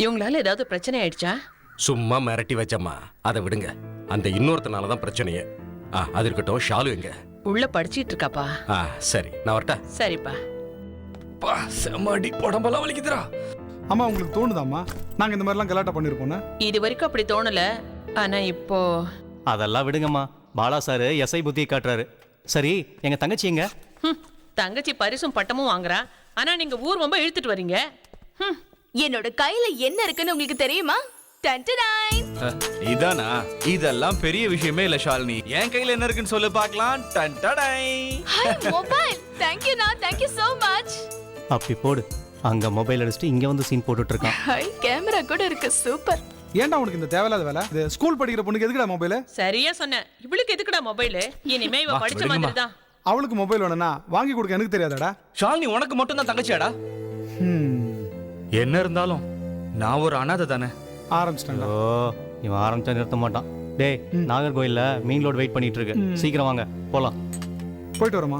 இவங்களால ஏதாவது பிரச்சனை ஆயிடுச்சா? சும்மா மிரட்டி வச்சம்மா, அதை விடுங்க. அந்த இன்னொருத்தனால தான் பிரச்சனையே. அது இருக்கட்டும், ஷாலு எங்க? உள்ள படிச்சிட்டு இருக்காப்பா. சரி, நான் வரட்டா? சரிப்பா. செம்மடி, உடம்பெல்லாம் வலிக்குதுடா. அம்மா உங்களுக்கு தோணுதாம்மா நாங்க இந்த மாதிரிலாம் கலாட்டா பண்ணிருப்போம்? இது வரைக்கும் அப்படி தோணல, ஆனா இப்போ அதெல்லாம் விடுங்கம்மா. பாலா சார் எஸ்ஐ புத்தியை காட்டுறாரு. சரி, எங்க தங்கச்சி எங்க? தங்கச்சி பரிசும் பட்டமும் வாங்குறா, ஆனா நீங்க ஊர் ரொம்ப இழுத்துட்டு வரீங்க. என்னோட கையில என்ன இருக்குன்னு உங்களுக்கு தெரியுமா? இதானா? இதெல்லாம் பெரிய விஷயமே இல்ல ஷாலினி. என் கையில என்ன இருக்குன்னு சொல்லு பார்க்கலாம். Mobile. Thank you, thank you so much. அப்படி போடு. அங்க மொபைல் அடிச்சுட்டு இங்க வந்து சீன் போட்டுட்டு இருக்கான். ஹை, கேமரா கூட இருக்கு. சூப்பர். ஏன்டா உனக்கு இந்த தேவையில்லாத வேலை? இது ஸ்கூல் படிக்கிற பொண்ணுக்கு எதுக்குடா மொபைல்? சரியா சொன்ன. இவளுக்கு எதுக்குடா மொபைல்? இனிமே இவ படிச்ச மாதிரி தான். அவளுக்கு மொபைல் வேணும்னா வாங்கி கொடுக்க எனக்கு தெரியாதாடா? ஷாலினி உனக்கு மட்டும் தான் தங்கச்சியாடா? என்ன இருந்தாலும் நான் ஒரு அனாதை தானே. ஆரம்பிச்சிட்டாங்க. ஓ, இவன் ஆரம்பிச்சா நிறுத்த மாட்டான். டேய், நாகர்கோயில்ல மீன் லோட் வெயிட் பண்ணிட்டு இருக்கு. சீக்கிரம் வாங்க, போலாம். போயிட்டு வரமா?